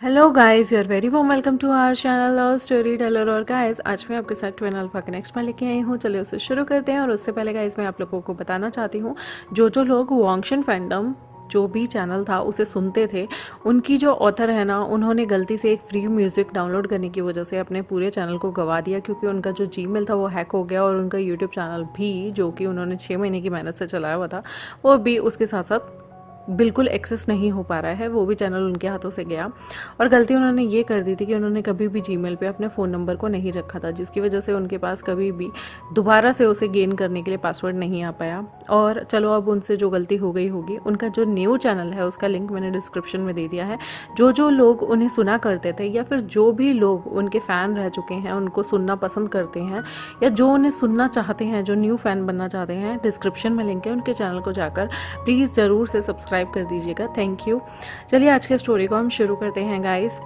Hello guys, you are very warm welcome to our channel और story teller. और guys, आज मैं आपके साथ ट्वेन अल्फा कनेक्ट में लेके आई हूँ। चलिए उसे शुरू करते हैं। और उससे पहले गाइस, मैं आप लोगों को बताना चाहती हूँ, जो लोग वांगशन फैंडम जो भी चैनल था उसे सुनते थे, उनकी जो ऑथर है ना, उन्होंने गलती से एक फ्री म्यूज़िक डाउनलोड करने की वजह से अपने पूरे चैनल को गवा दिया, क्योंकि उनका जो जीमेल था वो हैक हो गया। और उनका यूट्यूब चैनल भी, जो कि उन्होंने 6 महीने की मेहनत से चलाया हुआ था, वो भी उसके साथ साथ बिल्कुल एक्सेस नहीं हो पा रहा है। वो भी चैनल उनके हाथों से गया। और गलती उन्होंने ये कर दी थी कि उन्होंने कभी भी जीमेल पे अपने फ़ोन नंबर को नहीं रखा था, जिसकी वजह से उनके पास कभी भी दोबारा से उसे गेन करने के लिए पासवर्ड नहीं आ पाया। और चलो, अब उनसे जो गलती हो गई होगी, उनका जो न्यू चैनल है उसका लिंक मैंने डिस्क्रिप्शन में दे दिया है। जो लोग उन्हें सुना करते थे, या फिर जो भी लोग उनके फ़ैन रह चुके हैं, उनको सुनना पसंद करते हैं, या जो उन्हें सुनना चाहते हैं, जो न्यू फ़ैन बनना चाहते हैं, डिस्क्रिप्शन में लिंक है, उनके चैनल को जाकर प्लीज़ ज़रूर से सब्सक्राइब कर दीजिएगा। Thank you. चलिए आज के स्टोरी को हम शुरू करते हैं गाइस।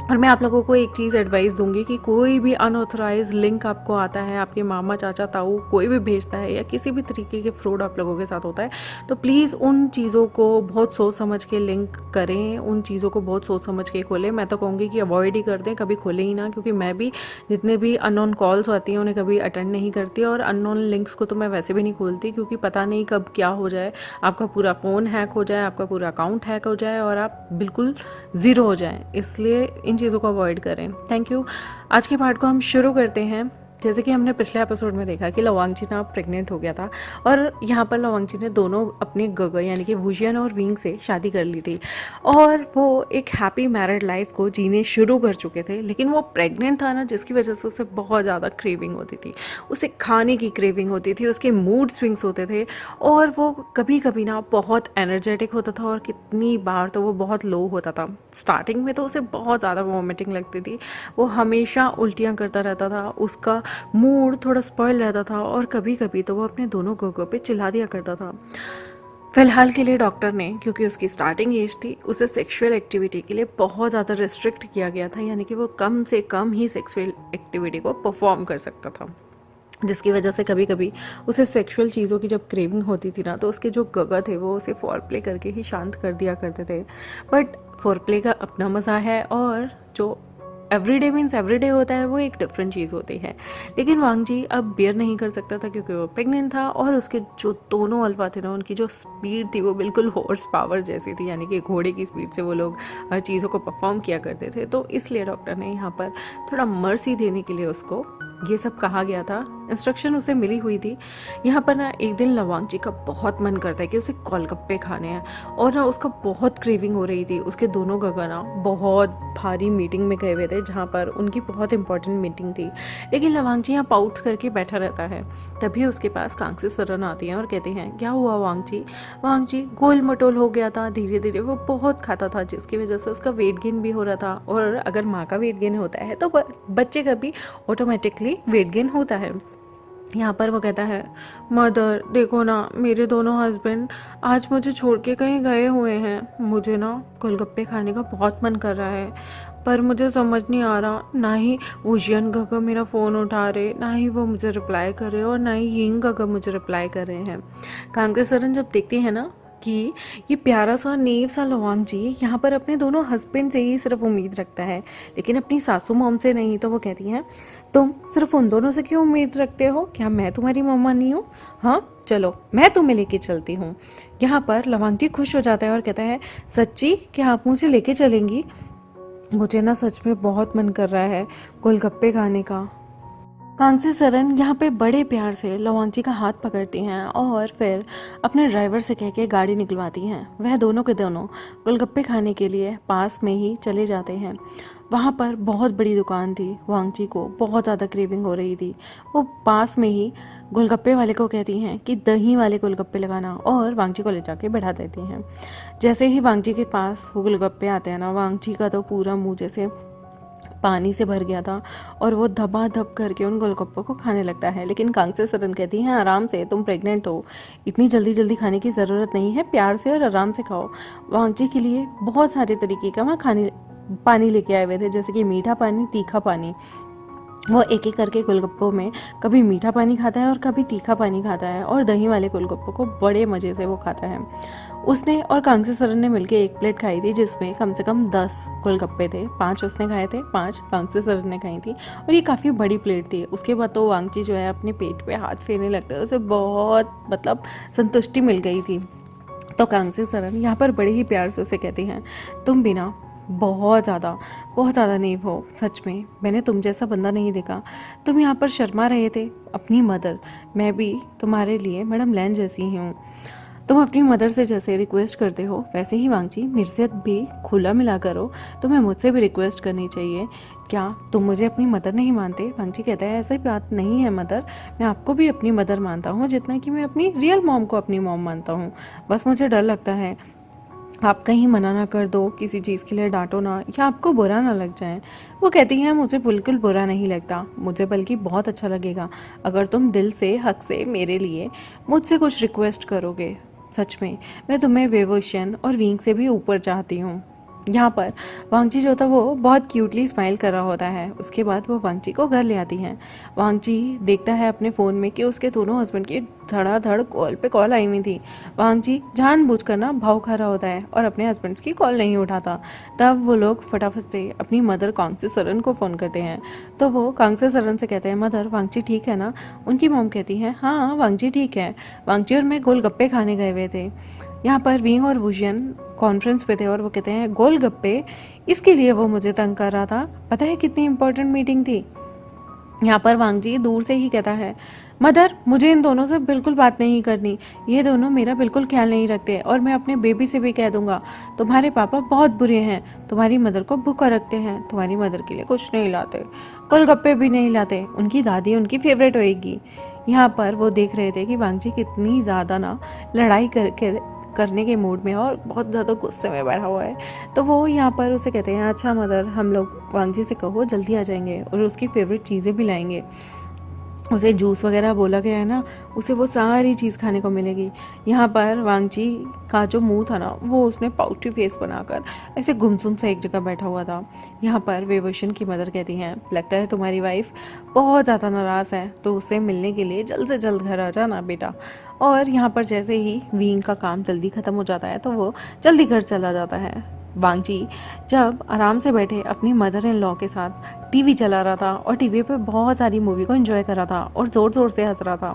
और मैं आप लोगों को एक चीज़ एडवाइस दूंगी कि कोई भी अनऑथराइज लिंक आपको आता है, आपके मामा चाचा ताऊ कोई भी भेजता है, या किसी भी तरीके के फ्रॉड आप लोगों के साथ होता है, तो प्लीज़ उन चीज़ों को बहुत सोच समझ के लिंक करें, उन चीज़ों को बहुत सोच समझ के खोलें। मैं तो कहूँगी कि अवॉइड ही कर दें, कभी खोलें ही ना, क्योंकि मैं भी जितने भी अननोन कॉल्स आती हैं उन्हें कभी अटेंड नहीं करती। और अननोन लिंक्स को तो मैं वैसे भी नहीं खोलती, क्योंकि पता नहीं कब क्या हो जाए, आपका पूरा फ़ोन हैक हो जाए, आपका पूरा अकाउंट हैक हो जाए और आप बिल्कुल ज़ीरो हो जाएं। इसलिए इन चीज़ों को अवॉइड करें। Thank you. आज के पार्ट को हम शुरू करते हैं। जैसे कि हमने पिछले एपिसोड में देखा कि लवांगची ना प्रेग्नेंट हो गया था, और यहाँ पर लवांगची ने दोनों अपने गगर यानी कि वुजियन और विंग से शादी कर ली थी, और वो एक हैप्पी मैरिड लाइफ को जीने शुरू कर चुके थे। लेकिन वो प्रेग्नेंट था ना, जिसकी वजह से उसे बहुत ज़्यादा क्रेविंग होती थी, उसे खाने की क्रेविंग होती थी, उसके मूड स्विंग्स होते थे, और वो कभी कभी ना बहुत एनर्जेटिक होता था, और कितनी बार तो वो बहुत लो होता था। स्टार्टिंग में तो उसे बहुत ज़्यादा वॉमिटिंग लगती थी, वो हमेशा उल्टियाँ करता रहता था, उसका मूड थोड़ा स्पॉइल रहता था, और कभी कभी तो वो अपने दोनों गोगों पे चिल्ला दिया करता था। फिलहाल के लिए डॉक्टर ने, क्योंकि उसकी स्टार्टिंग एज थी, उसे सेक्सुअल एक्टिविटी के लिए बहुत ज़्यादा रिस्ट्रिक्ट किया गया था, यानी कि वो कम से कम ही सेक्सुअल एक्टिविटी को परफॉर्म कर सकता था, जिसकी वजह से कभी कभी उसे सेक्सुअल चीज़ों की जब क्रेविंग होती थी ना, तो उसके जो गगा थे वो उसे फोर प्ले करके ही शांत कर दिया करते थे। बट फोर प्ले का अपना मज़ा है, और जो एवरीडे मीन्स एवरीडे होता है वो एक डिफरेंट चीज़ होती है। लेकिन वांगजी अब बियर नहीं कर सकता था, क्योंकि वो प्रेग्नेंट था, और उसके जो दोनों अल्फा थे ना, उनकी जो स्पीड थी वो बिल्कुल हॉर्स पावर जैसी थी, यानी कि घोड़े की स्पीड से वो लोग हर चीज़ों को परफॉर्म किया करते थे। तो इसलिए डॉक्टर ने यहाँ पर थोड़ा मर्सी देने के लिए उसको ये सब कहा गया था, इंस्ट्रक्शन उसे मिली हुई थी। यहाँ पर ना एक दिन लवांगजी का बहुत मन करता है कि उसे गोलगप्पे खाने हैं, और ना उसका बहुत क्रेविंग हो रही थी। उसके दोनों गगा ना बहुत भारी मीटिंग में गए हुए थे, जहाँ पर उनकी बहुत इंपॉर्टेंट मीटिंग थी। लेकिन लवांगजी यहाँ पाउट करके बैठा रहता है। तभी उसके पास कांगसी सरन आती हैं और कहते हैं, क्या हुआ वांगजी? वांगजी गोल मटोल हो गया था, धीरे धीरे वो बहुत खाता था, जिसकी वजह से उसका वेट गेन भी हो रहा था। और अगर माँ का वेट गेन होता है तो बच्चे का भी ऑटोमेटिकली वेट गेन होता है। यहाँ पर वो कहता है, मदर देखो ना, मेरे दोनों हस्बैंड आज मुझे छोड़ के कहीं गए हुए हैं। मुझे ना गोलगप्पे खाने का बहुत मन कर रहा है, पर मुझे समझ नहीं आ रहा, ना ही वुजियन गगा मेरा फ़ोन उठा रहे, ना ही वो मुझे रिप्लाई कर रहे, और ना ही यिंग गगा मुझे रिप्लाई कर रहे हैं। कांगते सरन जब देखती है ना कि ये प्यारा सा नेव सा लवांगजी यहाँ पर अपने दोनों हस्बैंड से ही सिर्फ उम्मीद रखता है, लेकिन अपनी सासू मॉम से नहीं, तो वो कहती हैं, तुम सिर्फ उन दोनों से क्यों उम्मीद रखते हो? क्या मैं तुम्हारी मम्मा नहीं हूँ? हाँ चलो, मैं तुम्हें लेके चलती हूँ। यहाँ पर लवांगजी खुश हो जाता है और कहता है, सच्ची क्या आप मुझे लेके चलेंगी? मुझे ना सच में बहुत मन कर रहा है गोलगप्पे खाने का। कांसी सरन यहाँ पे बड़े प्यार से लवांगची का हाथ पकड़ती हैं, और फिर अपने ड्राइवर से कह के गाड़ी निकलवाती हैं। वह दोनों के दोनों गोलगप्पे खाने के लिए पास में ही चले जाते हैं। वहाँ पर बहुत बड़ी दुकान थी, वांगची को बहुत ज़्यादा क्रेविंग हो रही थी। वो पास में ही गोलगप्पे वाले को कहती हैं कि दही वाले गोलगप्पे लगाना, और वांगची को ले जाके बैठा देती हैं। जैसे ही वांगची के पास वो गोलगप्पे आते हैं ना, वांगची का तो पूरा मुँह जैसे पानी से भर गया था, और वो धबाधब करके उन गोलगप्पों को खाने लगता है। लेकिन कांगसे सरन कहती हैं, आराम से, तुम प्रेग्नेंट हो, इतनी जल्दी जल्दी खाने की ज़रूरत नहीं है, प्यार से और आराम से खाओ। वांगची के लिए बहुत सारे तरीके का वहाँ पानी लेके आए हुए थे, जैसे कि मीठा पानी, तीखा पानी, वो एक एक करके गोलगप्पों में कभी मीठा पानी खाता है और कभी तीखा पानी खाता है और दही वाले गोलगप्पों को बड़े मज़े से वो खाता है। उसने और कांग्सी सरन ने मिलकर एक प्लेट खाई थी जिसमें कम से कम 10 गोलगप्पे थे। 5 उसने खाए थे, 5 कांग्सी सरन ने खाई थी और ये काफ़ी बड़ी प्लेट थी। उसके बाद तो वांगची जो है अपने पेट पे हाथ फेरने लगता है, उसे बहुत मतलब संतुष्टि मिल गई थी। तो कांग्सी सरन यहाँ पर बड़े ही प्यार से उसे कहती हैं, तुम भी ना बहुत ज़्यादा नेव हो, सच में मैंने तुम जैसा बंदा नहीं देखा। तुम यहाँ पर शर्मा रहे थे अपनी मदर, मैं भी तुम्हारे लिए मैडम लैन जैसी ही हूँ। तुम अपनी मदर से जैसे रिक्वेस्ट करते हो वैसे ही वांगची मेरे से भी खुला मिला करो, तुम्हें मुझसे भी रिक्वेस्ट करनी चाहिए। क्या तुम मुझे अपनी मदर नहीं मानते? वांगची कहता है ऐसी बात नहीं है मदर, मैं आपको भी अपनी मदर मानता हूँ जितना कि मैं अपनी रियल मॉम को अपनी मॉम मानता हूँ। बस मुझे डर लगता है आप कहीं मना ना कर दो, किसी चीज़ के लिए डांटो ना या आपको बुरा ना लग जाए। वो कहती हैं मुझे बिल्कुल बुरा नहीं लगता, मुझे बल्कि बहुत अच्छा लगेगा अगर तुम दिल से हक से मेरे लिए मुझसे कुछ रिक्वेस्ट करोगे। सच में मैं तुम्हें वेवोशियन और विंग से भी ऊपर चाहती हूँ। यहाँ पर वांगची जो था वो बहुत क्यूटली स्माइल कर रहा होता है। उसके बाद वो वांगची को घर ले आती हैं। वांगची देखता है अपने फ़ोन में कि उसके दोनों हस्बैंड की धड़ाधड़ कॉल पे कॉल आई हुई थी। वांगची जानबूझकर ना भाव खा रहा होता है और अपने हस्बैंड्स की कॉल नहीं उठाता। तब वो लोग फटाफट से अपनी मदर कांग्सी सरन को फ़ोन करते हैं। तो वो कांग्सी सरन से कहते हैं मदर वांगची ठीक है ना? उनकी मॉम कहती है हाँ वांगची ठीक है, वांगची और मैं गोलगप्पे खाने गए हुए थे। यहाँ पर विंग और वुजियन कॉन्फ्रेंस पे थे और वो कहते हैं गोलगप्पे, इसके लिए वो मुझे तंग कर रहा था। पता है कितनी इंपॉर्टेंट मीटिंग थी? यहाँ पर वांगजी दूर से ही कहता है मदर मुझे इन दोनों से बिल्कुल बात नहीं करनी, ये दोनों मेरा बिल्कुल ख्याल नहीं रखते और मैं अपने बेबी से भी कह दूंगा तुम्हारे पापा बहुत बुरे हैं, तुम्हारी मदर को भूखा रखते हैं, तुम्हारी मदर के लिए कुछ नहीं लाते, गोलगप्पे भी नहीं लाते, उनकी दादी उनकी फेवरेट होएगी। यहाँ पर वो देख रहे थे कि वांगजी कितनी ज़्यादा ना लड़ाई करने के मूड में और बहुत ज़्यादा गुस्से में बैठा हुआ है। तो वो यहाँ पर उसे कहते हैं अच्छा मदर हम लोग वांगजी से कहो जल्दी आ जाएंगे और उसकी फेवरेट चीज़ें भी लाएंगे। उसे जूस वगैरह बोला गया है ना, उसे वो सारी चीज़ खाने को मिलेगी। यहाँ पर वांगची का जो मुंह था ना वो उसने पाउटी फेस बनाकर ऐसे गुमसुम से एक जगह बैठा हुआ था। यहाँ पर वेवोशियन की मदर कहती हैं लगता है तुम्हारी वाइफ बहुत ज़्यादा नाराज़ है, तो उससे मिलने के लिए जल्द से जल्द घर आ जाना बेटा। और यहाँ पर जैसे ही विंग का काम जल्दी ख़त्म हो जाता है तो वो जल्दी घर चला जाता है। वांगची जब आराम से बैठे अपनी मदर इन लॉ के साथ टीवी चला रहा था और टीवी पे बहुत सारी मूवी को एंजॉय कर रहा था और ज़ोर ज़ोर से हंस रहा था,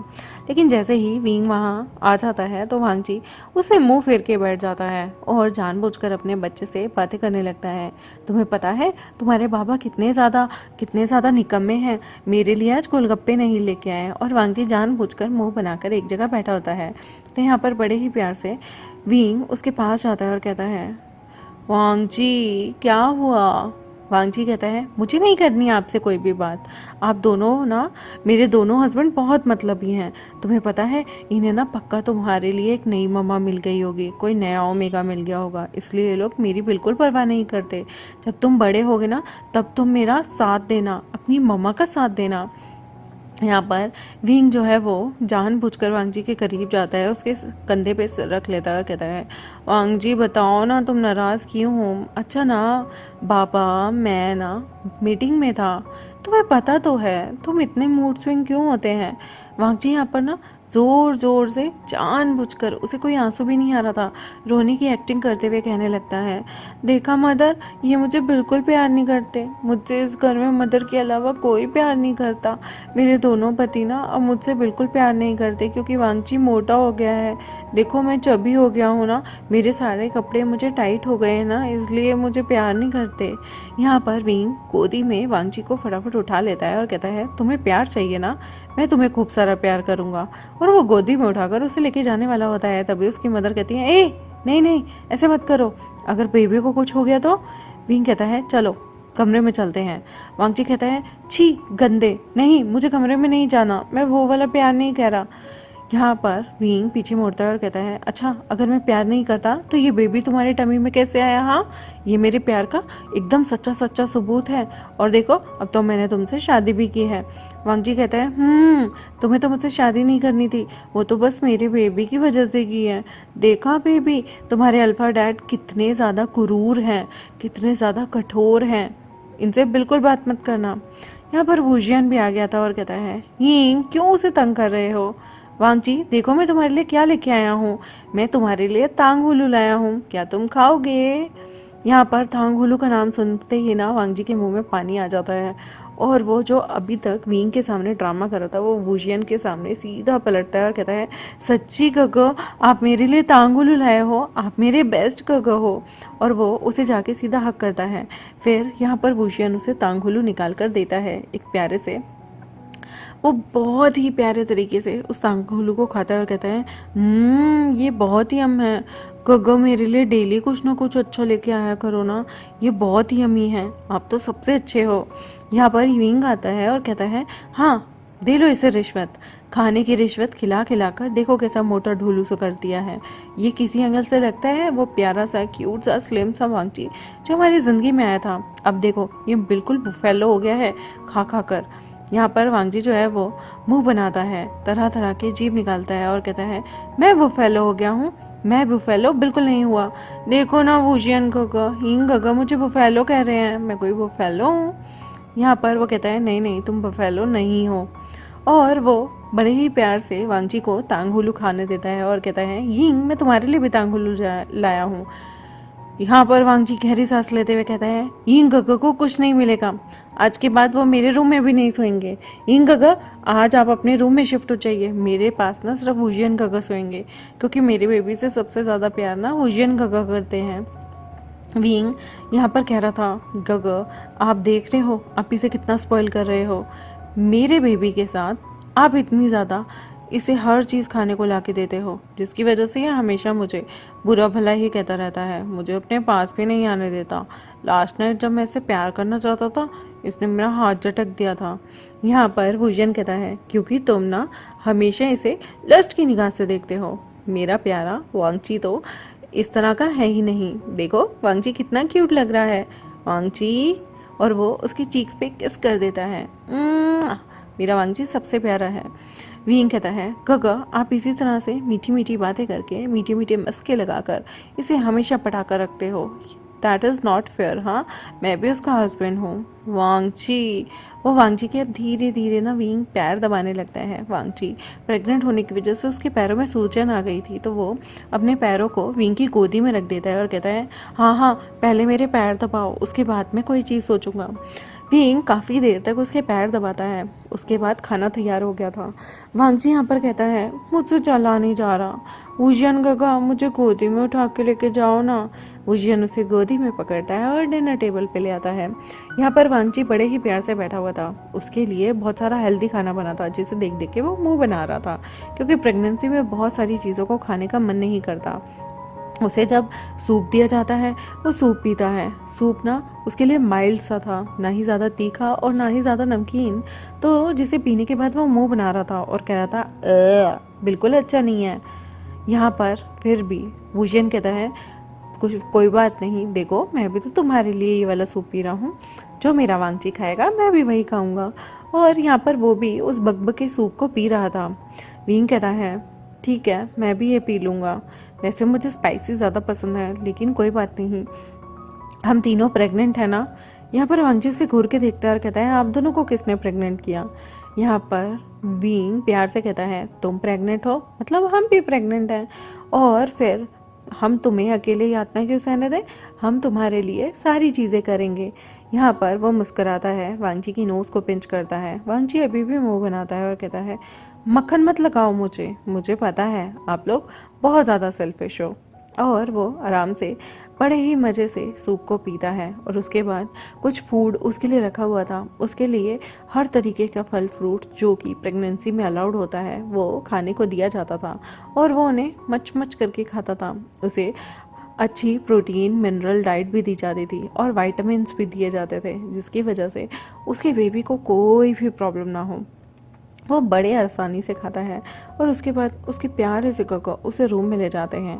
लेकिन जैसे ही विंग वहाँ आ जाता है तो वांगची उससे मुंह फेर के बैठ जाता है और जानबूझकर अपने बच्चे से बातें करने लगता है। तुम्हें पता है तुम्हारे बाबा कितने ज़्यादा निकम्मे हैं, मेरे लिए आज गोलगप्पे नहीं लेके आए। और वांगची जानबूझकर मुँह बनाकर एक जगह बैठा होता है। तो यहाँ पर बड़े ही प्यार से विंग उसके पास जाता है और कहता है वांगची क्या हुआ? वांगची कहता है मुझे नहीं करनी आपसे कोई भी बात, आप दोनों ना मेरे दोनों हस्बैंड बहुत मतलबी हैं। तुम्हें पता है इन्हें ना पक्का तुम्हारे लिए एक नई मम्मा मिल गई होगी, कोई नया ओमेगा मिल गया होगा, इसलिए ये लोग मेरी बिल्कुल परवाह नहीं करते। जब तुम बड़े होगे ना तब तुम मेरा साथ देना, अपनी मम्मा का साथ देना। यहाँ पर विंग जो है वो जानबूझकर वांगजी के करीब जाता है, उसके कंधे पे सिर रख लेता है और कहता है वांगजी बताओ ना तुम नाराज़ क्यों हो? अच्छा ना बाबा मैं ना मीटिंग में था, तुम्हें पता तो है, तुम इतने मूड स्विंग क्यों होते हैं? वांगजी यहाँ पर ना ज़ोर ज़ोर से जानबूझकर, उसे कोई आंसू भी नहीं आ रहा था, रोने की एक्टिंग करते हुए कहने लगता है देखा मदर ये मुझे बिल्कुल प्यार नहीं करते, मुझसे इस घर में मदर के अलावा कोई प्यार नहीं करता। मेरे दोनों पति ना अब मुझसे बिल्कुल प्यार नहीं करते क्योंकि वांगची मोटा हो गया है, देखो मैं चबी हो गया हूँ ना, मेरे सारे कपड़े मुझे टाइट हो गए हैं ना, इसलिए मुझे प्यार नहीं करते। यहाँ पर विंग गोदी में वांगची को फटाफट उठा लेता है और कहता है तुम्हें प्यार चाहिए ना, मैं तुम्हें खूब सारा प्यार करूँगा। और वो गोदी में उठाकर उसे लेके जाने वाला होता है। तभी उसकी मदर कहती है ए नहीं नहीं ऐसे मत करो, अगर बेबी को कुछ हो गया तो? विंग कहता है चलो कमरे में चलते हैं। वांगची कहता है छी गंदे, नहीं मुझे कमरे में नहीं जाना, मैं वो वाला प्यार नहीं कह रहा। यहाँ पर विंग पीछे मुड़ता है और कहता है अच्छा अगर मैं प्यार नहीं करता तो ये बेबी तुम्हारे टमी में कैसे आया? हाँ ये मेरे प्यार का एकदम सच्चा सबूत है, और देखो अब तो मैंने तुमसे शादी भी की है। वांगजी कहता है तुम्हें तो मुझसे शादी नहीं करनी थी, वो तो बस मेरे बेबी की वजह से की है। देखा बेबी तुम्हारे अल्फा डैड कितने ज़्यादा क्रूर हैं, कितने ज़्यादा कठोर हैं, इनसे बिल्कुल बात मत करना। यहाँ पर वुजियन भी आ गया था और कहता है, यिंग क्यों उसे तंग कर रहे हो? वांग जी देखो मैं तुम्हारे लिए क्या लेके आया हूँ। मैं तुम्हारे लिए तांग हुलू लाया हूँ, क्या तुम खाओगे? यहाँ पर तांग हुलू का नाम सुनते ही ना वांग जी के मुंह में पानी आ जाता है और वो जो अभी तक विंग के सामने ड्रामा कर रहा था वो वुजियन के सामने सीधा पलटता है और कहता है, सच्ची गगो आप मेरे लिए तांग हुलू लाए हो, आप मेरे बेस्ट गगो हो। और वो उसे जाके सीधा हक करता है। फिर यहाँ पर वुजियन उसे तांग हुलू निकाल कर देता है एक प्यारे से। वो बहुत ही प्यारे तरीके से उस तांगुलू को खाता है और कहता है, ये बहुत ही यम है। गग्गा मेरे लिए डेली कुछ ना कुछ अच्छा लेके आया करो ना, ये बहुत ही यमी है, आप तो सबसे अच्छे हो। यहाँ पर यूइंग आता है और कहता है, हाँ दे लो इसे रिश्वत, खाने की रिश्वत खिला खिला कर देखो कैसा मोटा ढोलू सा कर दिया है। ये किसी एंगल से लगता है वो प्यारा सा क्यूट सा स्लिम सा वांगची जो हमारी जिंदगी में आया था, अब देखो ये बिल्कुल बुफेलो हो गया है खा खा कर। यहाँ पर वांगजी जो है वो मुंह बनाता है, तरह तरह के जीभ निकालता है और कहता है, मैं बुफेलो हो गया हूँ? मैं बुफेलो बिल्कुल नहीं हुआ। देखो ना वुजियन गगा, हिंग गगा मुझे बुफेलो कह रहे हैं, मैं कोई बुफेलो हूँ? यहाँ पर वो कहता है, नहीं नहीं तुम बुफेलो नहीं हो। और वो बड़े ही प्यार से वांगजी को तांगहुलू खाने देता है और कहता है, यिंग मैं तुम्हारे लिए भी तांगहुलू लाया हूँ। यहाँ पर वांगजी गहरी सांस लेते हुए कहता है, यिंग गगा को कुछ नहीं मिलेगा, आज के बाद वो मेरे रूम में भी नहीं सोएंगे। यिंग गगा आज आप अपने रूम में शिफ्ट हो जाइए, मेरे पास ना सिर्फ वुजियन गगा सोएंगे, क्योंकि मेरे बेबी से सबसे ज़्यादा प्यार ना वुजियन गगा करते हैं। विंग यहाँ पर कह रहा था, गगा आप देख रहे हो आप इसे कितना स्पॉइल कर रहे हो, मेरे बेबी के साथ आप इतनी ज़्यादा इसे हर चीज़ खाने को ला के देते हो, जिसकी वजह से ये हमेशा मुझे बुरा भला ही कहता रहता है, मुझे अपने पास भी नहीं आने देता। लास्ट नाइट जब मैं इसे प्यार करना चाहता था इसने मेरा हाथ झटक दिया था। यहाँ पर वुजियन कहता है, क्योंकि तुम ना हमेशा इसे लस्ट की निगाह से देखते हो। मेरा प्यारा वांगची तो इस तरह का है ही नहीं, देखो वांगची कितना क्यूट लग रहा है वांगची। और वो उसकी चीक्स पे किस कर देता है, मेरा वांगची सबसे प्यारा है। विंग कहता है, गगा आप इसी तरह से मीठी मीठी बातें करके मीठे मीठे मस्के लगाकर इसे हमेशा पटाकर रखते हो, दैट इज़ नॉट फेयर। हाँ मैं भी उसका हस्बैंड हूँ। वांगची वो वांगची के अब धीरे धीरे ना विंग पैर दबाने लगता है। वांगची प्रेग्नेंट होने की वजह से उसके पैरों में सूजन आ गई थी, तो वो अपने पैरों को विंग की गोदी में रख देता है और कहता है, हाँ हाँ पहले मेरे पैर दबाओ, उसके बाद मैं कोई चीज़ सोचूंगा। विंग काफ़ी देर तक उसके पैर दबाता है, उसके बाद खाना तैयार हो गया था। वांगची यहाँ पर कहता है, मुझसे चला नहीं जा रहा, वुजियन गगा मुझे गोदी में उठा के लेके जाओ ना। वुजियन उसे गोदी में पकड़ता है और डिनर टेबल पे ले आता है। यहाँ पर वांगची बड़े ही प्यार से बैठा हुआ था, उसके लिए बहुत सारा हेल्दी खाना बना था जिसे देख देख के वो मुंह बना रहा था, क्योंकि प्रेगनेंसी में बहुत सारी चीज़ों को खाने का मन नहीं करता। उसे जब सूप दिया जाता है वो सूप पीता है। सूप ना उसके लिए माइल्ड सा था, ना ही ज़्यादा तीखा और ना ही ज़्यादा नमकीन, तो जिसे पीने के बाद वो मुंह बना रहा था और कह रहा था, बिल्कुल अच्छा नहीं है। यहाँ पर फिर भी वुजियन कहता है, कुछ कोई बात नहीं, देखो मैं भी तो तुम्हारे लिए ये वाला सूप पी रहा हूँ, जो मेरा वांगची खाएगा मैं भी वही खाऊंगा। और यहाँ पर वो भी उस बकबके सूप को पी रहा था। विंग कहता है, ठीक है मैं भी ये पी लूँगा, वैसे मुझे स्पाइसी ज़्यादा पसंद है, लेकिन कोई बात नहीं, हम तीनों प्रेग्नेंट है ना। यहाँ पर वांगची से घूर के देखता है और कहता है, आप दोनों को किसने प्रेग्नेंट किया? यहाँ पर विंग प्यार से कहता है, तुम प्रेग्नेंट हो मतलब हम भी प्रेग्नेंट हैं, और फिर हम तुम्हें अकेले यातना क्यों सहने दें, हम तुम्हारे लिए सारी चीज़ें करेंगे। यहाँ पर वो मुस्कुराता है, वांगची की नोज़ को पिंच करता है। वांगची अभी भी मुंह बनाता है और कहता है, मक्खन मत लगाओ मुझे पता है आप लोग बहुत ज़्यादा सेल्फिश हो। और वो आराम से बड़े ही मज़े से सूप को पीता है। और उसके बाद कुछ फूड उसके लिए रखा हुआ था, उसके लिए हर तरीके का फल फ्रूट जो कि प्रेगनेंसी में अलाउड होता है वो खाने को दिया जाता था, और वो उन्हें मच मच करके खाता था। उसे अच्छी प्रोटीन मिनरल डाइट भी दी जाती थी और विटामिन्स भी दिए जाते थे, जिसकी वजह से उसके बेबी को कोई भी प्रॉब्लम ना हो। वो बड़े आसानी से खाता है। और उसके बाद उसके प्यारे से गगा उसे रूम में ले जाते हैं।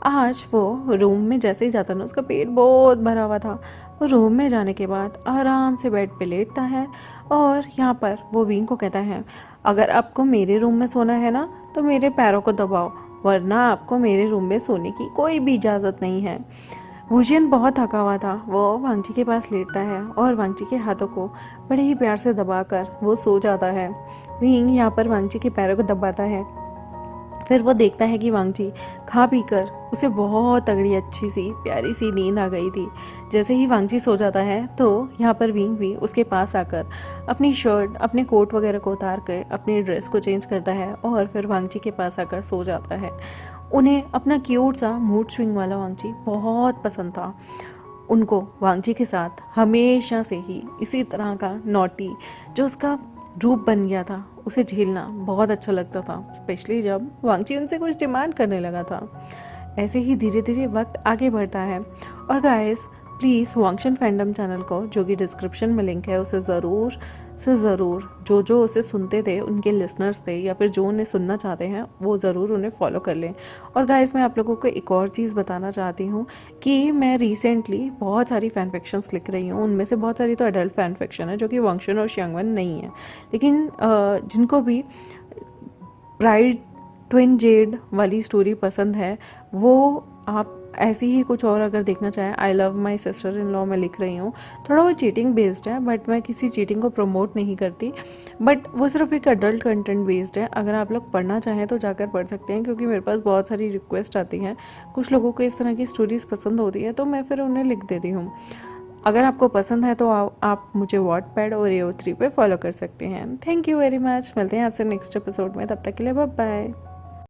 आज वो रूम में जैसे ही जाता ना उसका पेट बहुत भरा हुआ था। वो रूम में जाने के बाद आराम से बेड पे लेटता है और यहाँ पर वो विंग को कहता है, अगर आपको मेरे रूम में सोना है ना तो मेरे पैरों को दबाओ, वरना आपको मेरे रूम में सोने की कोई भी इजाज़त नहीं है। वुजियन बहुत थका हुआ था। वो वांगची के पास लेटता है और वांगची के हाथों को बड़े ही प्यार से दबाकर वो सो जाता है। विंग यहाँ पर वांगची के पैरों को दबाता है। फिर वो देखता है कि वांगची खा पी कर उसे बहुत तगड़ी अच्छी सी प्यारी सी नींद आ गई थी। जैसे ही वांगची सो जाता है तो यहाँ पर विंग भी उसके पास आकर अपनी शर्ट अपने कोट वगैरह को उतार कर अपनी ड्रेस को चेंज करता है और फिर वांगची के पास आकर सो जाता है। उन्हें अपना क्यूट सा मूड स्विंग वाला वांगची बहुत पसंद था। उनको वांगची के साथ हमेशा से ही इसी तरह का नॉटी जो उसका रूप बन गया था उसे झेलना बहुत अच्छा लगता था, स्पेशली जब वांगची उनसे कुछ डिमांड करने लगा था। ऐसे ही धीरे धीरे वक्त आगे बढ़ता है और गाइस प्लीज़ वांगशन फैंडम चैनल को, जो कि डिस्क्रिप्शन में लिंक है, उसे ज़रूर से ज़रूर जो उसे सुनते थे उनके लिसनर्स थे या फिर जो उन्हें सुनना चाहते हैं वो ज़रूर उन्हें फॉलो कर लें। और गाइस मैं आप लोगों को एक और चीज़ बताना चाहती हूँ कि मैं रिसेंटली बहुत सारी फैन फिक्शंस लिख रही हूँ। उनमें से बहुत सारी तो एडल्ट फैन फिक्शन है जो कि वांगशन और श्यांगवन नहीं है, लेकिन जिनको भी ब्राइड ट्विन जेड वाली स्टोरी पसंद है वो आप ऐसी ही कुछ और अगर देखना चाहें, I love my sister in law मैं लिख रही हूँ। थोड़ा वो चीटिंग बेस्ड है बट मैं किसी चीटिंग को प्रमोट नहीं करती, बट वो सिर्फ एक अडल्ट कंटेंट बेस्ड है। अगर आप लोग पढ़ना चाहें तो जाकर पढ़ सकते हैं, क्योंकि मेरे पास बहुत सारी रिक्वेस्ट आती हैं। कुछ लोगों को इस तरह की स्टोरीज़ पसंद होती है तो मैं फिर उन्हें लिख देती हूँ। अगर आपको पसंद है तो आप मुझे वॉटपैड और AO3 पे फॉलो कर सकते हैं। Thank you very much. मिलते हैं आपसे नेक्स्ट एपिसोड में, तब तक के लिए बाय बाय।